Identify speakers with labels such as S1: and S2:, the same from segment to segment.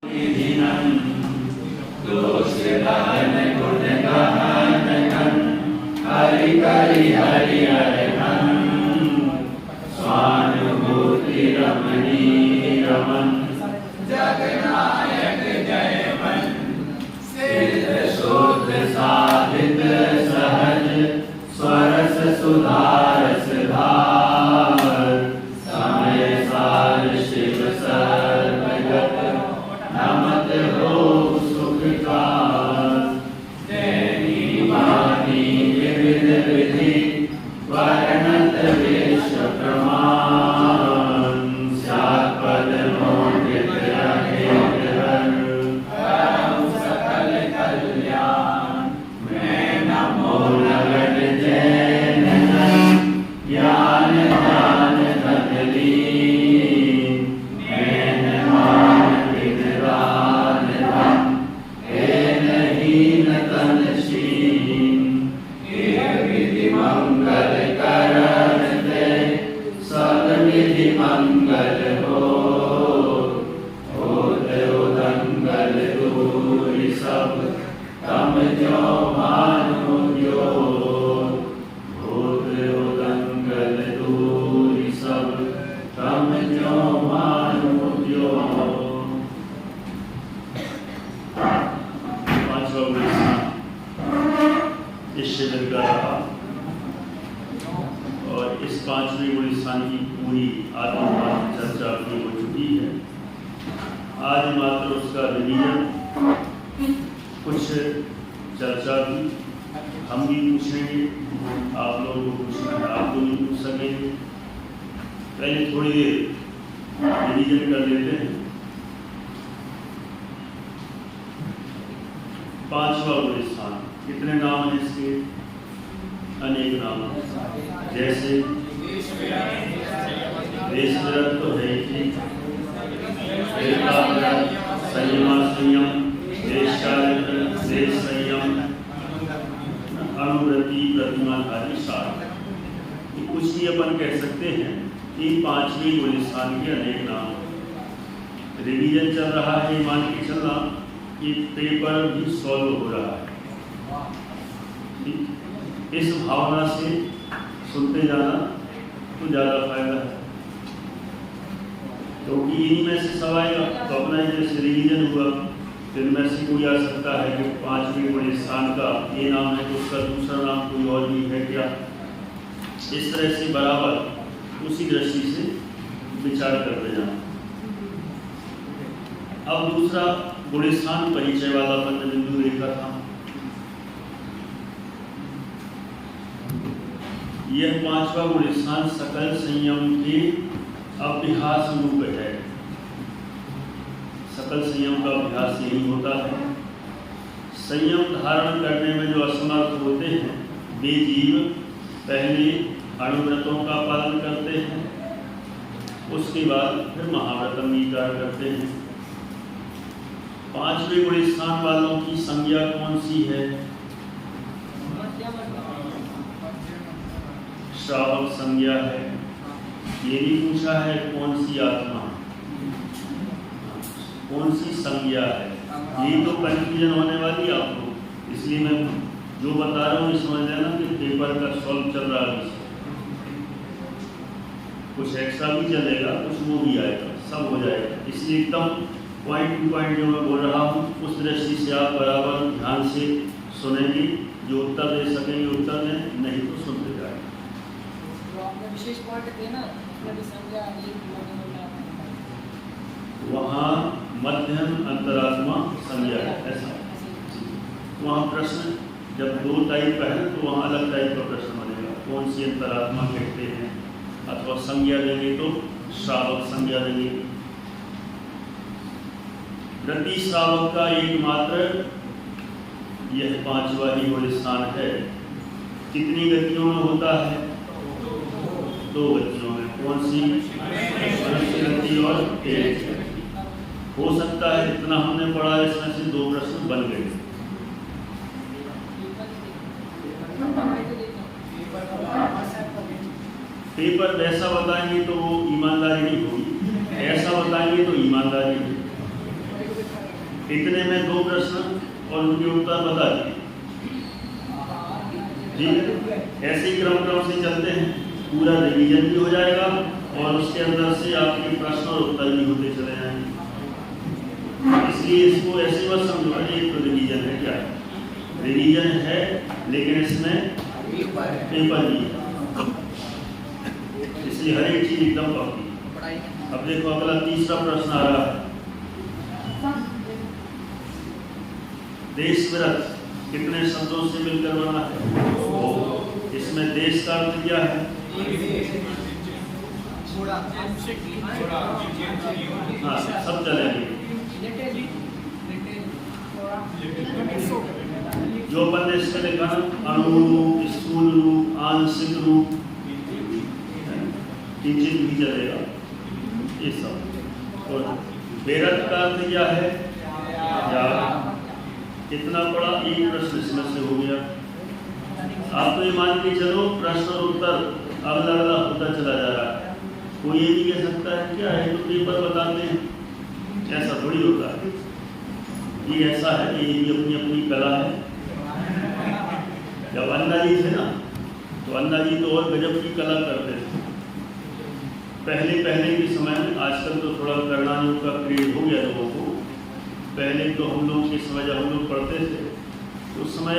S1: हरि हरि हरहं स्वानुभूति रमणी रमन जगनायक जयवन सिद्ध शुद्ध साधित सहज स्वरस सुधारस धार समय सार शिव सर्वगत नमत हो सुख का विधि वर्णत विश्व प्रमाण स्यात् पद मोदित रहे परम सकल कल्याण मैं नमो लगन जैन ज्ञान ध्यान धन लीन मैं मान विद्वान धन हीन तन मंगल करण दे सदनिधि मंगल हो उदंगल दूरी सब तम जो मानो जो उदंगल दूरी सब तम जो मानो जो।
S2: इस शिविर का रहा और इस पांचवें गुण स्थान की पूरी आत्मवाद चर्चा अपनी हो चुकी है। आज मात्र उसका रिवीजन, कुछ चर्चा भी हम भी पूछेंगे, आप लोगों को पूछना है आप लोग भी पूछ सकेंगे। पहले थोड़ी देर रिवीजन कर लेते हैं। पांचवा गुण स्थान, कितने नाम हैं इसके? अनेक नाम, जैसे देशव्रत तो है ही, संयम, देश संयम, अनुव्रति, प्रतिमाधारी सार, कुछ भी अपन कह सकते हैं कि पांचवी गुण स्थान के अनेक नाम। रिवीजन चल रहा है, मान के चलना कि पेपर भी सॉल्व हो रहा है। इस भावना से सुनते जाना तो ज़्यादा फायदा है, क्योंकि इन्हीं में से सब आएगा। तो अपना जैसे रिवीजन हुआ, फिर में से कोई आ सकता है कि पांचवें गुण स्थान का ये नाम है तो उसका दूसरा नाम कोई और भी है क्या। इस तरह से बराबर उसी दृष्टि से विचार करते जाना। अब दूसरा गुण स्थान परिचय वाला पद बिंदु देखा था। यह पांचवा गुण स्थान सकल संयम के अभ्यास रूप है। सकल संयम का अभ्यास यही होता है। संयम धारण करने में जो असमर्थ होते हैं वे जीव पहले अणुव्रतों का पालन करते हैं, उसके बाद फिर महाव्रत अंगीकार करते हैं। पांचवें गुण स्थान वालों की संज्ञा कौन सी है? श्रावक संज्ञा है। ये भी पूछा है कौन सी आत्मा, कौन सी संज्ञा है। ये तो कंफ्यूजन होने वाली आपको, इसलिए मैं जो बता रहा हूँ समझ लेना कि पेपर का सॉल्व चल रहा है। कुछ एक्स्ट्रा भी चलेगा, कुछ वो भी आएगा, सब हो जाएगा। इसलिए एकदम पॉइंट टू पॉइंट जो मैं बोल रहा हूँ उस दृष्टि से आप बराबर ध्यान से सुनेंगे। जो उत्तर दे सकेंगे उत्तर दें, नहीं तो सुनते जाएंगे। वहाँ मध्यम अंतरात्मा संज्ञा है, ऐसा। वहाँ प्रश्न जब दो टाइप का है तो वहाँ अलग टाइप का प्रश्न बनेगा, कौन सी अंतरात्मा कहते हैं, अथवा संज्ञा देंगे तो श्रावक संज्ञा देंगे। प्रति श्रावक का एकमात्र यह पांचवा ही गुण स्थान है। कितनी गतियों में होता है? दो गतियों में। कौन सी? गति और तेज गति। हो सकता है इतना हमने पढ़ा, इसमें से दो प्रश्न बन गए। पेपर वैसा बताएंगे तो वो ईमानदारी नहीं होगी, ऐसा बताएंगे तो ईमानदारी होगी। इतने में 2 प्रश्न और उनके उत्तर बता दिए। ठीक है, ऐसे ही क्रम से चलते हैं, पूरा रिवीजन भी हो जाएगा और उसके अंदर से आपके प्रश्न और उत्तर भी होते चले जाएंगे। इसलिए इसको ऐसे मत समझो एक तो रिवीजन है, क्या रिवीजन है, लेकिन इसमें पेपर भी है, इसलिए हर एक चीज एकदम पक्की। अब देखो अगला तीसरा प्रश्न आ रहा है, देश व्रत कितने शब्दों से मिलकर बना है? इसमें देश का अर्थ क्या है? हाँ, सब चलेंगे। जो अपन ने इसमें लिखा अणु रूप, स्थूल रूप, आंशिक रूप, किंचित भी चलेगा ये सब। और बेरत का अर्थ क्या है? कितना बड़ा एक प्रश्न इसमें से हो गया। आप तो ये मान के चलो प्रश्न और उत्तर अगला अगला होता चला जा रहा है। कोई ये भी कह सकता है क्या है तो पेपर बताते हैं, ऐसा थोड़ी होता है। ये ऐसा है, ये भी अपनी अपनी कला है। जब अन्ना जी थे ना, तो अन्ना जी तो और गजब की कला करते थे पहले के समय में। आजकल तो थोड़ा करणानियों का क्रेज हो गया लोगों को। पहले तो हम लोग के समय जब हम लोग पढ़ते थे तो उस समय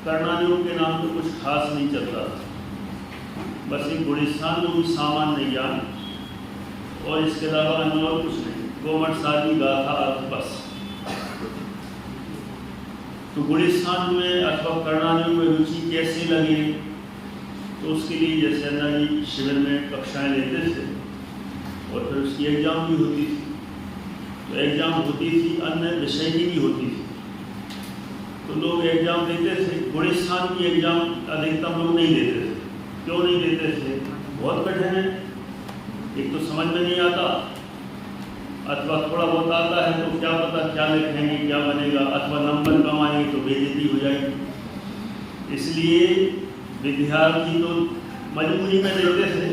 S2: करणानियों के नाम तो कुछ खास नहीं चलता था, बस एक गुलिस्तान में भी सामान्य ज्ञान और इसके अलावा अन्य और कुछ नहीं, गोमट शादी गाथा अर्थ बस। तो गुलिस्तान में अथवा करणानियों में रुचि कैसे लगे, तो उसके लिए जैसे अन्ना जी शिविर में कक्षाएं लेते थे और फिर उसकी एग्जाम भी होती थी। तो एग्जाम होती थी, अन्य विषय की भी होती थी, तो लोग एग्जाम देते थे। गुलिस्तान की एग्जाम अधिकतम लोग नहीं देते थे। क्यों नहीं देते थे? बहुत कठिन है, एक तो समझ में नहीं आता, अथवा थोड़ा बहुत आता है तो क्या पता क्या लिखेंगे, क्या बनेगा, अथवा नंबर कम आएंगे तो बेइज्जती हो जाएगी। इसलिए विद्यार्थी तो मजबूरी में देते थे,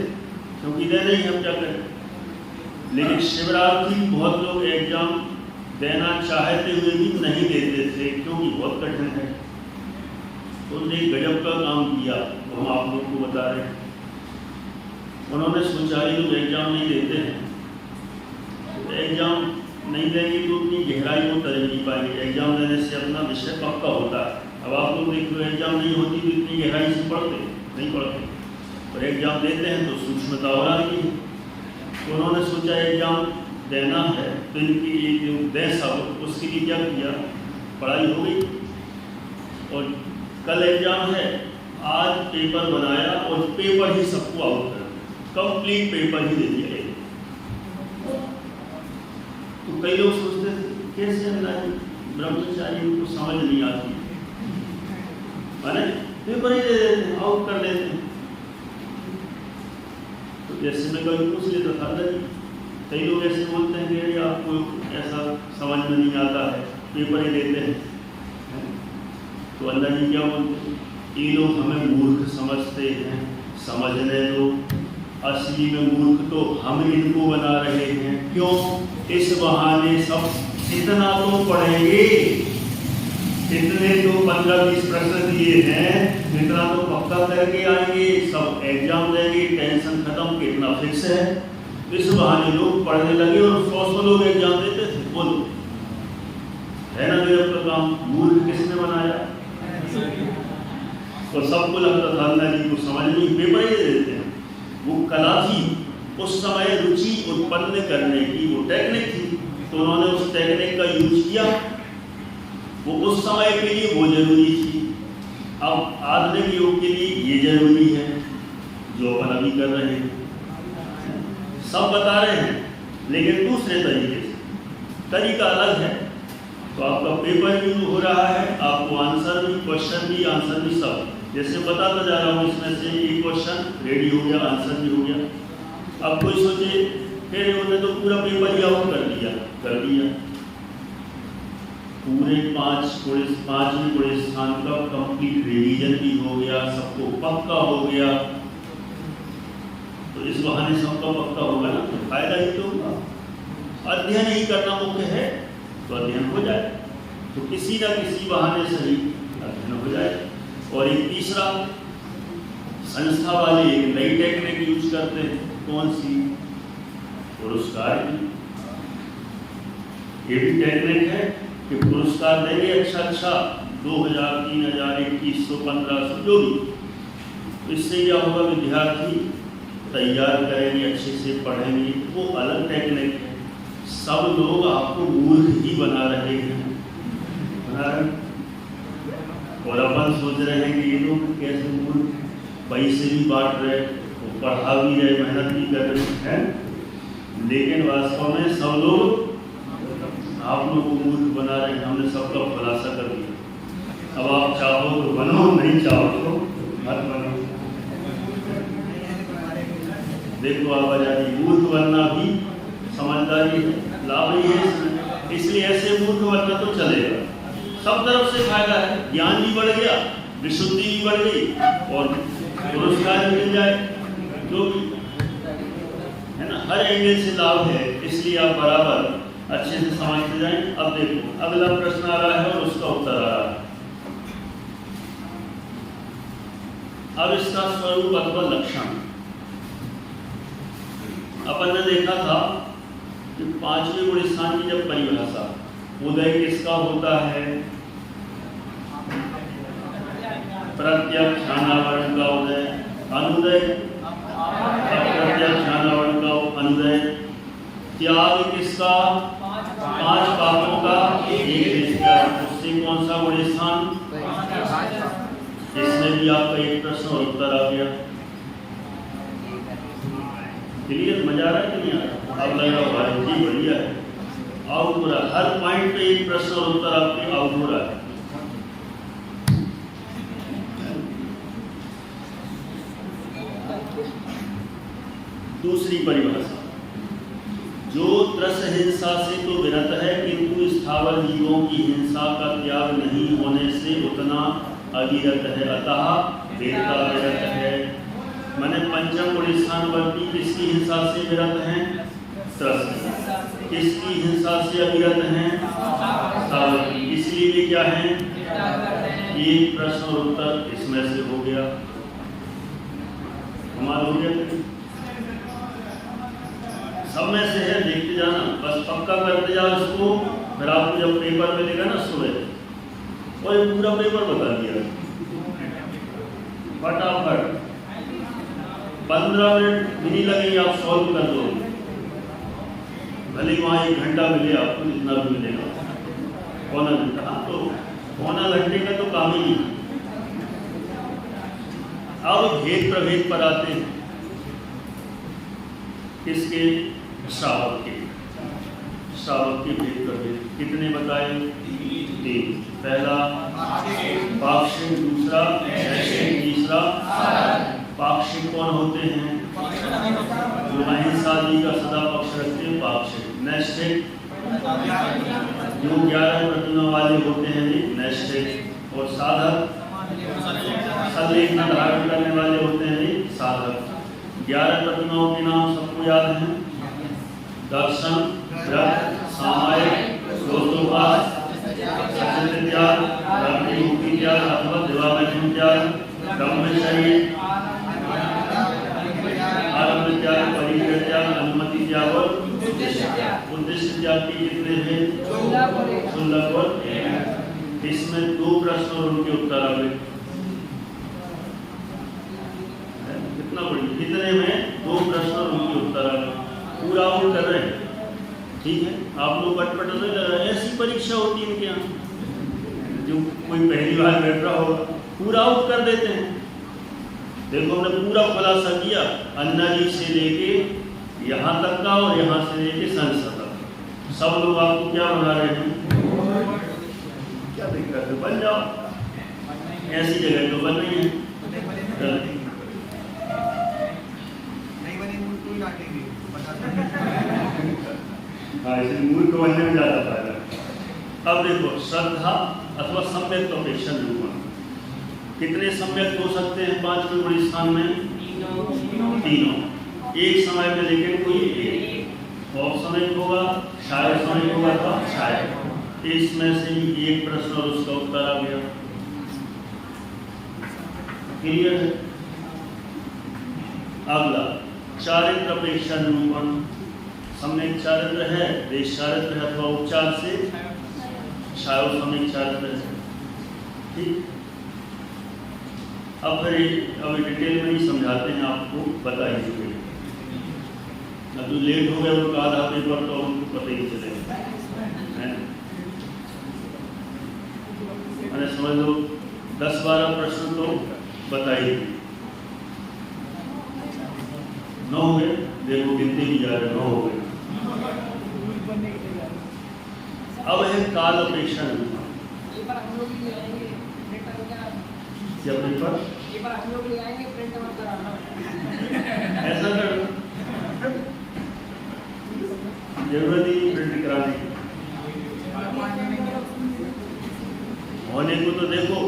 S2: क्योंकि देने ही हम क्या करें। लेकिन शिवरात्रि बहुत लोग एग्जाम देना चाहते हुए भी नहीं देते थे, क्योंकि बहुत कठिन है। तो उन्होंने गजब का काम किया, वो हम आप लोग को बता रहे हैं। उन्होंने सोचा ये लोग एग्जाम नहीं देते हैं, तो एग्जाम नहीं देंगे तो उतनी गहराई को उतर नहीं पाएंगे। एग्जाम देने से अपना विषय पक्का होता है। अब आप लोग देख लो, एग्जाम नहीं होती तो इतनी गहराई से पढ़ते नहीं पढ़ते, और एग्जाम देते हैं तो सूक्ष्मता और आती है। तो उन्होंने सोचा एग्जाम देना है तो इनकी ये जो देश है उसके लिए क्या किया, पढ़ाई हो गई और कल एग्जाम है, आज पेपर बनाया और पेपर ही सबको आउट कर, कंप्लीट पेपर ही दे दिया। तो कई लोग सोचते थे कैसे ब्रह्मचारी उनको समझ नहीं आती, माने पेपर ही दे देते हैं, आउट कर देते हैं। तो जैसे मैं कभी पूछ लेता था, कई लोग ऐसे बोलते हैं कि आपको ऐसा समझ में नहीं आता है, पेपर ही देते हैं। तो अल्लाह जी क्या बोलते हैं, ये लोग हमें मूर्ख समझते हैं, समझने दो, असली में मूर्ख तो हम इनको बना रहे हैं। क्यों? इस बहाने सब इतना तो पढ़ेंगे, इतने तो 15-20 प्रश्न दिए हैं, इतना तो पक्का करके आएंगे, सब एग्जाम देंगे, टेंशन खत्म, कितना फिक्स है। इस बहाने लोग पढ़ने लगे और 100 लोग एग्जाम देते थे। बोलो, है ना मेरे का काम? मूर्ख किसने बनाया? तो सबको लगता था अल्लाह जी को समझ नहीं, पेपर ही दे देते हैं। वो कला थी उस समय, रुचि उत्पन्न करने की वो टेक्निक थी, तो उन्होंने उस टेक्निक का यूज किया। वो उस समय के लिए वो जरूरी थी, अब आधुनिक युग के लिए ये जरूरी है जो अपन अभी कर रहे हैं। सब बता रहे हैं लेकिन दूसरे तरीके से, तरीका अलग है। तो आपका पेपर भी हो रहा है, आपको आंसर भी, क्वेश्चन भी, आंसर भी सब जैसे बताता जा रहा हूँ। इसमें से एक क्वेश्चन रेडी हो गया, आंसर भी हो गया। अब कोई सोचे फिर उन्होंने तो पूरा पेपर ही आउट कर दिया, पूरे 5वीं गुलिस्तान का कंप्लीट रिवीजन भी हो गया, सबको पक्का हो गया। तो इस बहाने सबका पक्का होगा ना, तो फायदा ही तो होगा। अध्ययन ही करना मुख्य है, तो अध्ययन हो जाए, तो किसी न किसी बहाने से ही अध्ययन हो जाए। और एक तीसरा, संस्था वाले एक नई टेक्निक यूज करते हैं, कौन सी? पुरस्कार की। ये भी टेक्निक है कि पुरस्कार देंगे अच्छा 2000, 3000, 2100, 1500 जो भी। तो इससे क्या होगा, विद्यार्थी तैयार करेंगे, अच्छे से पढ़ेंगे, वो अलग टेक्निक है। सब लोग आपको मूर्ख ही बना रहे हैं, और अपन सोच रहे हैं कि ये लोग कैसे मूर्ख, पैसे भी बांट रहे, वो पढ़ा भी रहे, मेहनत भी कर रहे हैं, लेकिन वास्तव में सब लोग आप लोगों को मूर्ख बना रहे हैं। हमने सबका खुलासा कर दिया। अब आप चाहो तो बनो, नहीं चाहो तो मत बनो। देखो आवाजाही, मूर्ख बनना भी समझदारी है, लाभ ही है। इसलिए ऐसे मूर्ख बनना तो चलेगा, सब तरफ से फायदा है, ज्ञान भी बढ़ गया, विशुद्धि भी बढ़ गई, और पुरस्कार भी मिल जाए, जो भी है ना, हर एंगल से लाभ है। इसलिए आप बराबर अच्छे से समझते जाएं। अब देखो अगला प्रश्न आ रहा है और उसका उत्तर आ रहा है। अब इसका स्वरूप अथवा लक्षण अपन ने देखा था कि 5वें गुण स्थान की जब परिभाषा, उदय किसका होता है? प्रत्यक्ष ज्ञानावरण का उदय, अनुदय अप्रत्यक्ष ज्ञानावरण का अनुदय, त्याग किसका? 5 पापों का एक निष्कर्ष। उससे कौन सा गुण स्थान? इसमें भी आपका एक प्रश्न और उत्तर आ गया। क्लियर? मजा आ रहा है कि नहीं आ रहा? अब लग रहा है जी बढ़िया है, आउट हो रहा है, हर पॉइंट पे एक प्रश्न और उत्तर आपके आउट हो रहा है। दूसरी परिभाषा, जो त्रस हिंसा से तो विरत है किंतु स्थावर जीवों की हिंसा का त्याग नहीं होने से उतना अविरत है, अतः वेद का विरत है। मैंने पंचम गुण स्थानवर्ती किसकी हिंसा से विरत हैं? त्रस। किसकी हिंसा से अविरत हैं? स्थावर की। इसलिए वे क्या हैं? एक प्रश्न और उत्तर इसमें से हो गया, हमारा हो गया। सब में से है, देखते जाना, बस पक्का करते जाओ इसको। फिर आपको जब पेपर मिलेगा ना सुबह, और ये पूरा पेपर बता दिया फटाफट, 15 मिनट भी नहीं लगेंगे, आप सॉल्व कर दोगे। भले वहाँ 1 घंटा मिले आपको, जितना भी मिलेगा, पौना घंटा। हाँ, तो पौना घंटे का तो काम ही नहीं। अब भेद प्रभेद पर आते हैं, किसके? श्रावक के। श्रावक के भेद प्रभेद कितने बताए? 3। पहला पाक्षिक, दूसरा नैष्ठिक, तीसरा। पाक्षिक कौन होते हैं? जो अहिंसा आदि का सदा पक्ष रखते हैं, पाक्षिक। नैष्ठिक जो 11 प्रतिमा वाले होते हैं, नैष्ठिक। और साधक सलेखना धारण करने वाले होते हैं, साधक। 11 प्रतिमाओं के नाम सबको याद हैं? दर्शन, व्रत, सामायिक, श्रोतोपास, सचित त्याग, मुक्ति त्याग अथवा दिवामैथुन त्याग, ब्रह्मचर्य, आरंभ त्याग, परिग्रह त्याग, अनुमति त्याग और उद्देश्य त्याग के कितने हैं? 16 और 1। इसमें 2 प्रश्न और उनके उत्तर आ गए। कितना बड़ी, कितने में 2 प्रश्न और उनके उत्तर आ गए। पूरा आउट कर रहे हैं, ठीक है? आप लोग पटपट नहीं कर रहे हैं, ऐसी परीक्षा होती है इनके यहाँ। जो कोई पहली बार बैठ रहा होगा, पूरा आउट कर देते हैं। देखो हमने पूरा खुलासा किया, अन्ना जी से लेके यहाँ तक का और यहाँ से लेके संसद तक। सब लोग आपको क्या बना रहे हैं? क्या दिक्कत है? बन जाओ, ऐसी जगह तो बन रही है। हाँ, इसलिए मूर्ख बनने में ज़्यादा फायदा। अब देखो, श्रद्धा अथवा सम्यक अपेक्षा निरूपण। कितने सम्यक हो सकते हैं 5वें गुण स्थान में? तीनों। एक समय में लेकिन कोई एक। ऑफ समय होगा, शायद समय होगा, तो शायद इसमें से ही एक प्रश्न और उसका उत्तर आ गया। क्लियर है? अगला चारित्र अपेक्षा निरूपण। सम्यक चारित्र है, देश चारित्र है अथवा उपचार से छायो सम्यक चारित्र है। ठीक, अब डिटेल में ही समझाते हैं, आपको बताइए। अब जो लेट हो गए उनका आधा पेपर तो उनको पता ही चलेगा, मैंने समझ लो 10-12 प्रश्न तो बताइए। 9 हो गए, देखो गिनते भी जा रहे, 9 हो गए। अब है काल अपेक्षा निरूपण। क्या पेपर ऐसा कर जरूरत ही प्रिंट कराने की होने को। तो देखो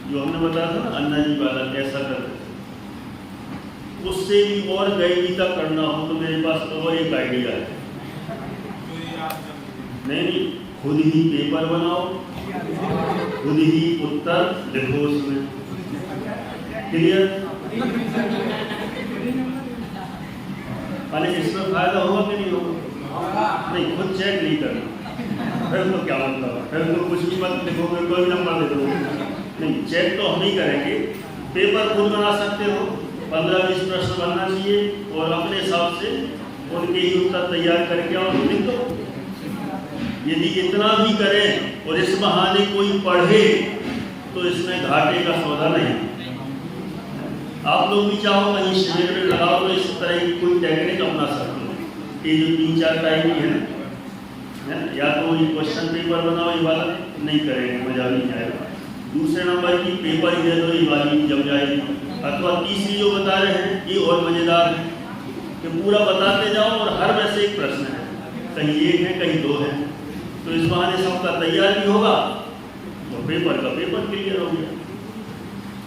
S2: जो हमने बताया था ना अन्ना जी वाला कैसा करते थे, उससे भी और गहरीता करना हो तो मेरे पास और एक आइडिया है। नहीं, खुद ही पेपर बनाओ, खुद ही उत्तर लिखो उसमें। क्लियर? अरे इसमें फायदा होगा कि नहीं होगा? नहीं, खुद चेक नहीं करना, फिर तो क्या मतलब, फिर तो कुछ भी मत लिखोगे, कोई नंबर दे दो। नहीं, चेक तो हम ही करेंगे। पेपर खुद बना सकते हो, 15-20 प्रश्न बनना चाहिए और अपने हिसाब से उनके ही उत्तर तैयार करके और लिख दो। यदि इतना भी करें और इस बहाने कोई पढ़े तो इसमें घाटे का सौदा नहीं। आप लोग भी चाहो कहीं शिविर में लगाओ तो इस तरह की कोई टेक्निक अपना सकते हो। ये जो 3-4 टाइम है ना, या तो ये क्वेश्चन पेपर बनाओ, ये वाला नहीं करेंगे, मजा नहीं आएगा। दूसरे नंबर की पेपर ही दे दो, ये वाली जम जाएगी। अथवा तीसरी जो बता रहे हैं ये और मजेदार है कि पूरा बताते जाओ और हर में से एक प्रश्न है, कहीं 1 है कहीं 2 है, तो इस बहाने सबका तैयार भी होगा और पेपर का पेपर क्लियर हो गया।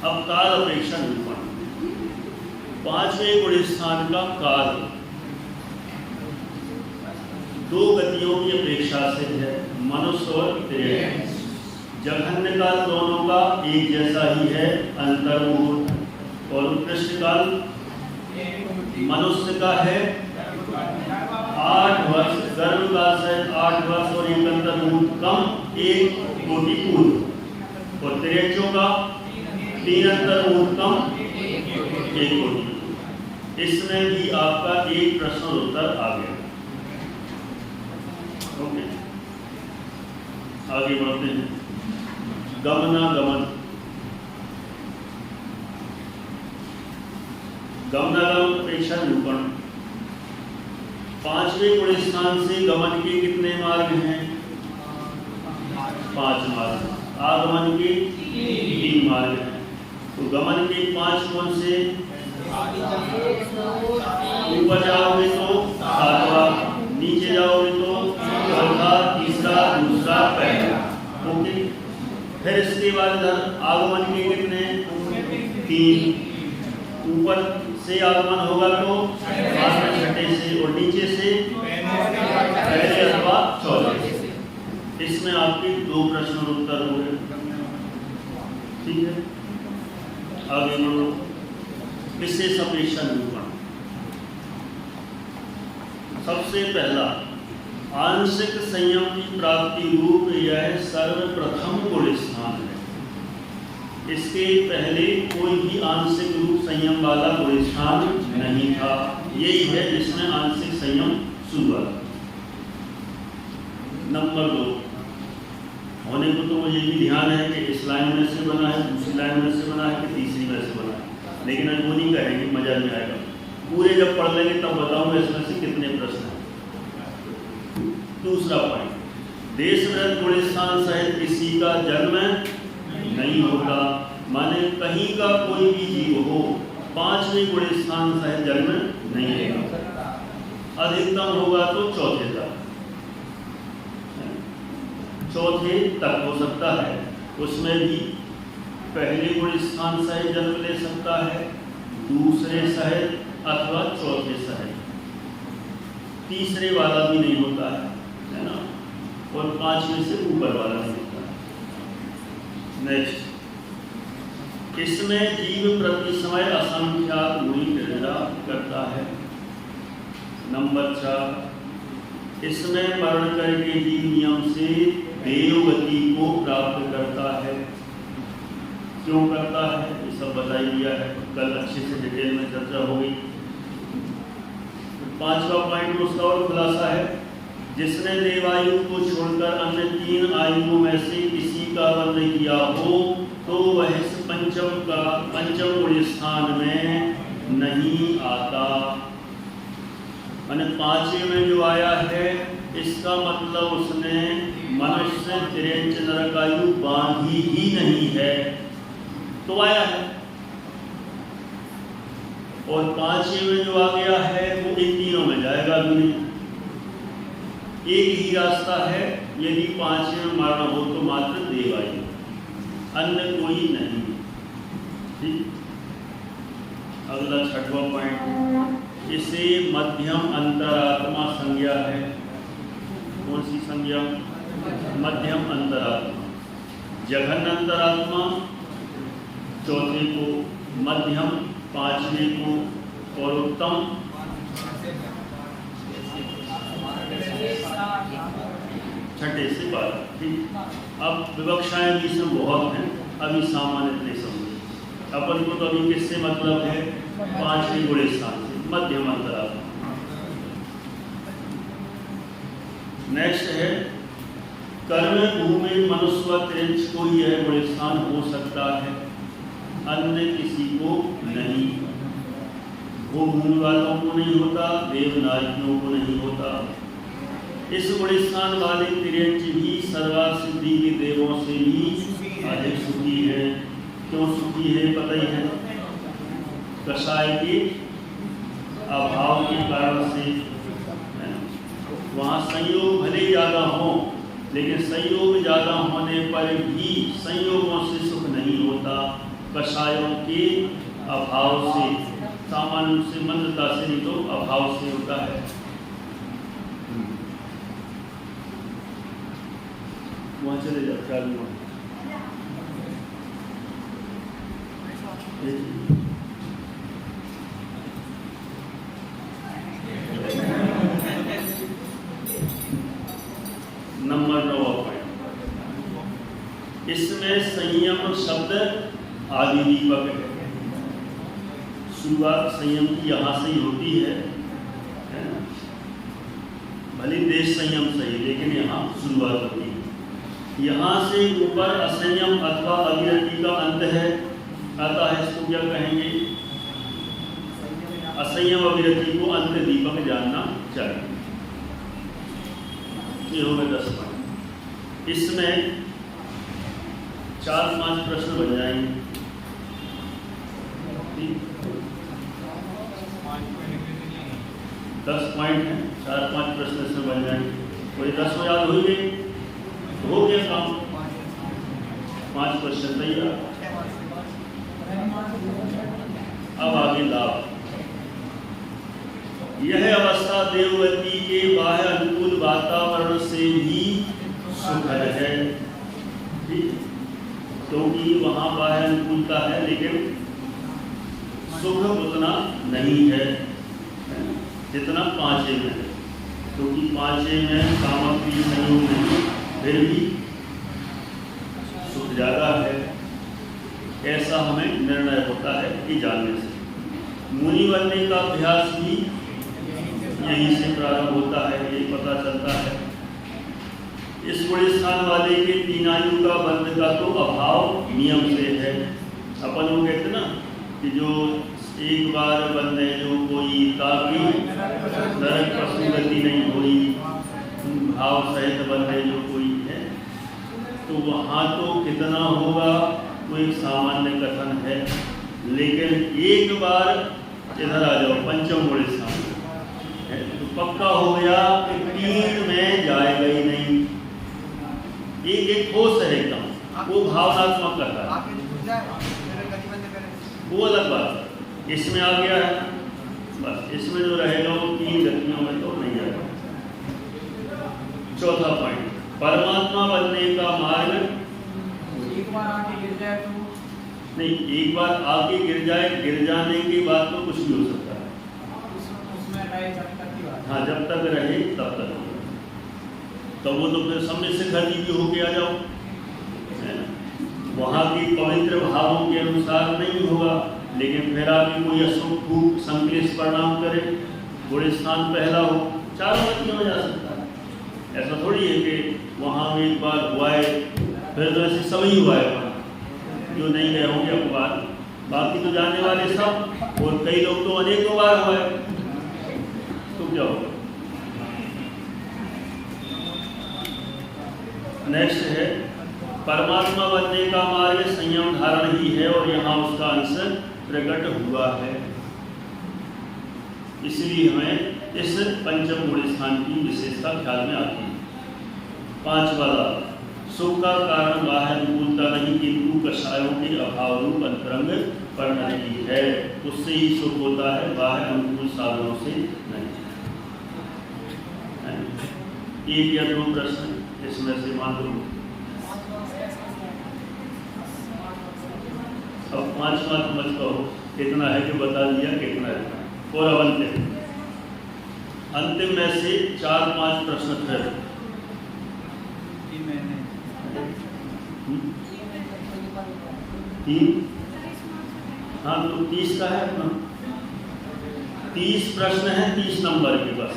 S2: अब काल अपेक्षा निरूपण। 5वें गुणस्थान का काल 2 गतियों की अपेक्षा से है, मनुष्य और त्रियक। जघन्य काल दोनों का एक जैसा ही है, अंतर्मुहूर्त और उत्कृष्ट काल मनुष्य का है 8 वर्ष, गर्भ काल से 8 वर्ष और एक अंतर्मुहूर्त कम 1 कोटि पूर्व, और त्रियकों का 3 अंतर्मुहूर्त कम 1 कोटि। इसमें भी आपका एक प्रश्न और उत्तर आ गया। ओके, आगे बढ़ते हैं। गमनागमन। गमनागमन अपेक्षा निरूपण। 5वें गुणस्थान से गमन के कितने मार्ग हैं? 5 मार्ग। आगमन के 3 मार्ग हैं। तो गमन के 5 कौन से? ऊपर जाओगे तो 7वां, नीचे जाओगे तो 4था, तीसरा, दूसरा, पहला। ओके, फिर इसके बाद इधर आगमन के कितने? 3। ऊपर से आगमन होगा तो 5वें छठे से, और नीचे से पहले अथवा चौथे से। इसमें आपके 2 प्रश्न और उत्तर हो गए। ठीक है, आगे बढ़ो। विशेष अपेक्षा निरूपण। सबसे पहला आंशिक संयम की प्राप्ति रूप यह सर्वप्रथम गुणस्थान है। इसके पहले कोई भी आंशिक रूप संयम वाला गुणस्थान नहीं था। यही है जिसमें आंशिक संयम शुरू हुआ। नंबर 2 होने को तो मुझे भी ध्यान है कि इस लाइन में से बना है, दूसरी लाइन में से बना है कि तीसरी में से बना है, लेकिन आज वो नहीं कहेंगे, मजा नहीं आएगा। पूरे जब पढ़ लेंगे तब बताऊंगा इसमें से कितने प्रश्न हैं। दूसरा पॉइंट, देशवृत गुणस्थान सहित किसी का जन्म नहीं होता। माने कहीं का कोई भी जीव हो 5वें गुणस्थान सहित जन्म नहीं होगा। अधिकतम होगा तो चौथे तक हो सकता है। उसमें भी पहले गुणस्थान सहित जन्म ले सकता है, दूसरे सहित अथवा चौथे सहित। तीसरे वाला भी नहीं होता है ना। और 5 में से ऊपर वाला नहीं होता। नेक्स्ट, इसमें जीव प्रति समय असंख्यात गुणी क्रीड़ा करता है। नंबर 4, इसमें मरण करके जीव नियम से देवगति को प्राप्त करता है। क्यों करता है ये सब बता दिया है, कल अच्छे से डिटेल में चर्चा हो गई। 5वां पॉइंट उसका और खुलासा है, जिसने देवायु को छोड़कर अन्य 3 आयुओं में से किसी का वर्ण किया हो तो वह इस पंचम गुण स्थान में नहीं आता। मैंने 5वें में जो आया है इसका मतलब उसने मनुष्य तिरंच नरकायु बांधी ही नहीं है तो आया है। और 5वें में जो आ गया है वो इन तीनों में जाएगा भी नहीं। एक ही रास्ता है, यदि 5वें में मारना हो तो मात्र देवायु, अन्य कोई नहीं। ठीक, अगला 6वां पॉइंट, इसे मध्यम अंतरात्मा संज्ञा है। कौन सी संज्ञा? मध्यम अंतरात्मा। जघन्य अंतरात्मा 4थे को, मध्यम 5वें को और उत्तम 6 से 12। ठीक, अब विवक्षाएं भी इसमें बहुत हैं, अभी सामान्य इतने समझे। अपन को तो अभी किससे मतलब है? 5वें गुण स्थान से, मध्यम अंतरात्मा। नेक्स्ट है, कर्म भूमि मनुष्य त्रिंच को यह गुण स्थान हो सकता है, अन्य किसी को नहीं। वो भूमि वालों को नहीं होता, देवनारियों को नहीं होता। इस गुण स्थान वाले त्रिंच भी सर्वासिद्धि के देवों से भी अधिक सुखी है। क्यों सुखी है पता ही है, कषाय के अभाव के कारण से। वहाँ संयोग भले ज़्यादा हो, लेकिन संयोग ज़्यादा होने पर भी संयोगों से सुख नहीं होता, कषायों के अभाव से, सामान्य से, मंदता से नहीं तो अभाव से होता है। वहाँ चले जाओ, चालू नंबर 9 पॉइंट, इसमें संयम शब्द आदि दीपक है। शुरुआत संयम की यहाँ से ही होती है ना? भले देश संयम सही, लेकिन यहाँ शुरुआत होती है। यहाँ से ऊपर असंयम अथवा अविरति का अंत है, आता है। इसको क्या कहेंगे? असंयम अविरति को अंत दीपक जानना चाहिए। ये हो गए 10 पॉइंट। इसमें 4-5 प्रश्न बन जाएंगे। 10 पॉइंट है, 4-5 प्रश्न इसमें बन जाएंगे। कोई 10 में याद हो गए, हो गया काम। 5 प्रश्न तैयार। अब आगे लाभ। यह अवस्था देववती के बाह्य अनुकूल वातावरण से भी सुखद है, क्योंकि वहाँ बाह्य अनुकूलता है लेकिन सुख उतना नहीं है जितना 5वें में है। क्योंकि 5वें में सामग्री संयोग नहीं, फिर भी सुख ज़्यादा है, ऐसा हमें निर्णय होता है कि जानने से। मुनि बनने का अभ्यास भी यहीं से प्रारंभ होता है, यही पता चलता है। इस गुण स्थान वाले के 3 आयु का बंध का तो अभाव नियम से है। अपन वो कहते ना कि जो एक बार बंधे जो कोई ताकि नरक प्रसुगति नहीं हुई, भाव सहित बंधे जो कोई है, तो वहाँ तो कितना होगा वो एक सामान्य कथन है। लेकिन एक बार इधर आ जाओ पंचम गुण स्थान तो पक्का हो गया कि 3 में जाएगा ही नहीं। एक ठोस है एकदम, वो भावनात्मक कथा है, वो अलग बात है। इसमें आ गया है बस, इसमें जो रहेगा वो 3 गतियों में तो नहीं जाएगा। 4था पॉइंट, परमात्मा बनने का मार्ग
S3: एक बार आके गिर जाए तो
S2: नहीं, एक बार आके गिर जाए, गिर जाने के बाद तो कुछ भी हो सकता है।
S3: उसमें रहे जब तक की बात।
S2: हाँ, जब तक रहे तब तक। तो वो तो फिर सामने से खरीदी भी होके आ जाओ, है ना? वहाँ की पवित्र भावों के अनुसार नहीं होगा, लेकिन फिर आगे कोई अशुभ भूख संक्लेश परिणाम करे, बड़े स्थान पहला हो, 4 व्यक्तियों में जा सकता है। ऐसा थोड़ी है कि वहाँ एक बार हुआ है फिर तो ऐसे सभी हुआ है, वहाँ जो नहीं गए होंगे अपवाद, बाकी तो जाने वाले सब, और कई लोग तो अनेकों बार हुआ है, तो क्या होगा। नेक्स्ट है परमात्मा बनने का मार्ग संयम धारण ही है, और यहाँ उसका अंश प्रकट हुआ है। इसलिए हमें इस पंचम गुण स्थान की विशेषता ख्याल में आती है। 5 वाला सुख का कारण बाह्य अनुकूलता नहीं, किंतु कषायों के अभाव रूप अंतरंग परिणति है। उससे ही सुख होता है, बाह्य अनुकूल साधनों से नहीं। एक या 2 प्रश्न इसमें से मान लो। अब 5 मत कहो कितना है कि बता दिया कितना है। और अब अंतिम में से 4-5 प्रश्न थे। हाँ, तो 30 का है ना, 30 प्रश्न है 30 नंबर के, बस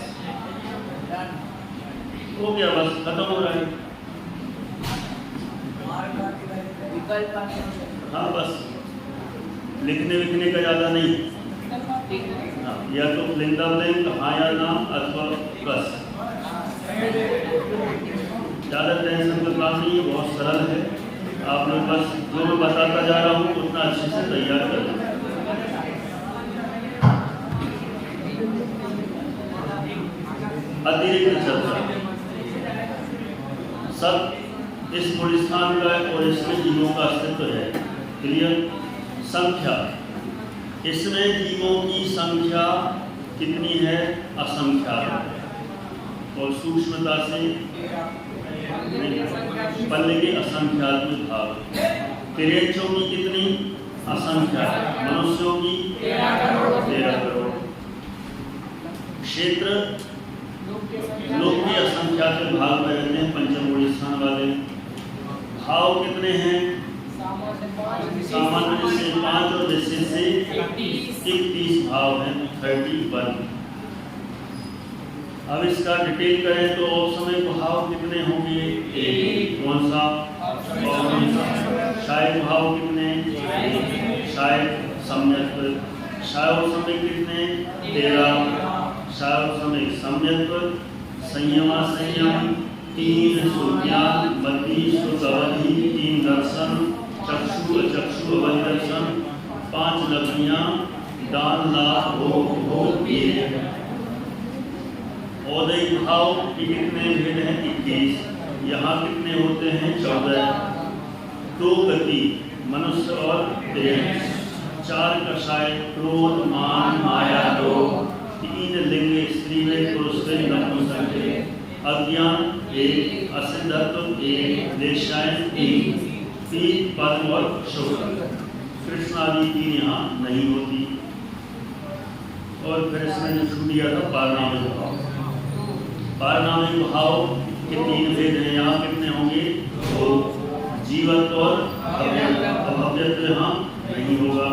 S2: हो गया, बस खत्म हो रहा है। हाँ, बस लिखने विखने का ज़्यादा नहीं। हाँ, या तो लिंदा ब्लैंक हाँ या ना, अथवा बस। ज़्यादा टेंशन का काम नहीं है, बहुत सरल है। आप लोग बस जो मैं बताता जा रहा हूँ उतना अच्छे से तैयार कर लें। अतिरिक्त चर्चा सब इस गुणस्थान का और इसमें जीवों का अस्तित्व है। क्लियर। संख्या, इसमें जीवों की संख्या कितनी है? असंख्यात। और सूक्ष्मता से पल्ले के असंख्यात में भाग। तिरेच्छों की कितनी? असंख्यात। मनुष्यों की 13 करोड़। क्षेत्र लोग के असंख्यात भाग में रहते हैं पंचम गुण स्थान वाले। भाव कितने हैं? सामान्य से 5 और विशेष से 31 भाव हैं, 31। अब इसका डिटेल करें तो ऑप्शन में भाव कितने होंगे? कौन सा? शायद भाव कितने? शायद सम्यक। शायद समय कितने? 13। शायद समय सम्यक। संयमा संयम 3 सुज्ञान 32 अवधि 3 दर्शन चक्षु अचक्षु अवधि दर्शन 5 लक्ष्मियां दान लाभ भोग किए। औदैहिक भाव के कितने भेद हैं? 21। यहाँ कितने होते हैं? 14। 2 गति मनुष्य और प्रेम। 4 कषाय क्रोध मान माया 2। 3 लिंग स्त्रीलिंग पुरुषलिंग नपुंसकलिंग। अज्ञान 1। असिद्धत्व 1। देशायन 3 पद और शुभ। कृष्ण आदि 3 यहाँ नहीं होती। और फिर इसमें जो छूट दिया था पारनामिक भाव। पारनामिक भाव के 3 भेद हैं। यहाँ कितने होंगे? 2। जीवत्व और अभव्यत्व यहाँ नहीं होगा।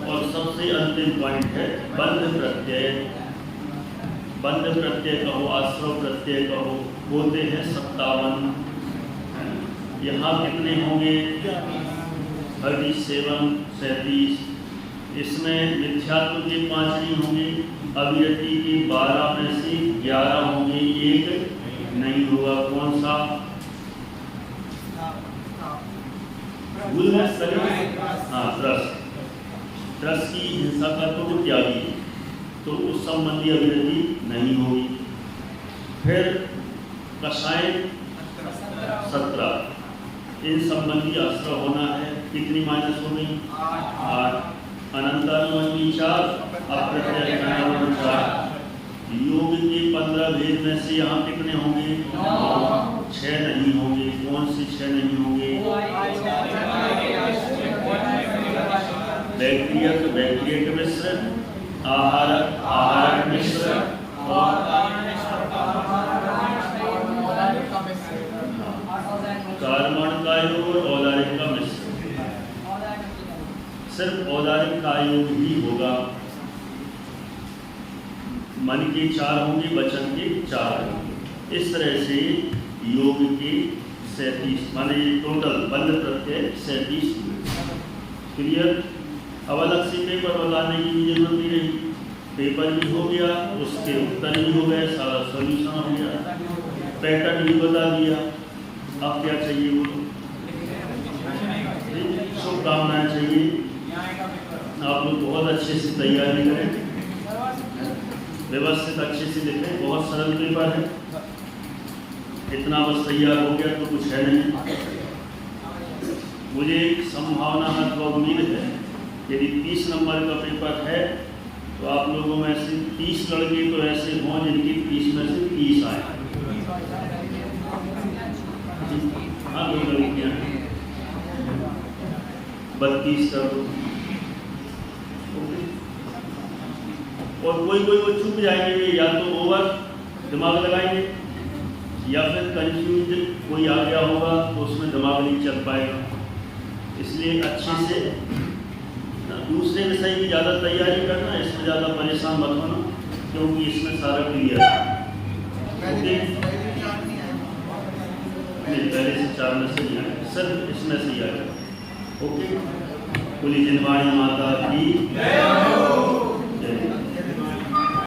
S2: और सबसे अंतिम पॉइंट है बंध प्रत्यय। बंध प्रत्यय कहो, आश्रव प्रत्यय कहो, होते हैं 57। यहाँ कितने होंगे? 37। इसमें मिथ्यात्व के 5 नहीं होंगे, अविरति के 12 में से 11 होंगे, 1 नहीं होगा। कौन सा? हाँ, त्रस की हिंसा का तो त्यागी, तो उस संबंधी अभिवृद्धि नहीं होगी। फिर कषाय 17, इन संबंधी आश्रय होना है। कितनी माइनस हो गई? 8। अनंतानुबंधी 4, अप्रत्यय 4। योग के 15 भेद में से यहाँ कितने होंगे? बैक्टीरिया तो बैक्टीरिया के मिश्र, आहारक आहारक मिश्र और कार्बन का योग और औदारिक का मिश्र। सिर्फ औदारिक का योग ही होगा। मन के 4 होंगे, वचन के 4 होंगे। इस तरह से योग के 37 माने टोटल बंद प्रत्यय 37 हुए। क्लियर? अब अलग से पेपर बताने की भी जरूरत नहीं रही। पेपर भी हो गया, उसके उत्तर भी हो गए, सारा सॉल्यूशन हो गया, पैटर्न भी बता दिया। अब क्या चाहिए बोलो? शुभकामनाएं चाहिए। आप लोग बहुत अच्छे से तैयारी करें, व्यवस्थित अच्छे से लिखें। बहुत सरल पेपर है, इतना बस तैयार हो गया तो कुछ है नहीं। मुझे एक संभावना है तो उम्मीद है यदि 30 नंबर का पेपर है तो आप लोगों में से 30 लड़के तो ऐसे हों जिनकी 30 में से 30 आए। हाँ, 2 लड़कियाँ 32 कर दो। और कोई वो चूक जाएंगे, या तो ओवर दिमाग लगाएंगे या फिर कंफ्यूज कोई आ गया होगा तो उसमें दिमाग नहीं चल पाएगा। इसलिए अच्छे से दूसरे विषय की ज़्यादा तैयारी करना, इसमें ज़्यादा परेशान मत होना, क्योंकि इसमें सारा क्लियर है। पहले से 4 में से नहीं आएगा, सिर्फ इसमें से ही आएगा। ओके, बोली जिनवाणी माता की जय हो।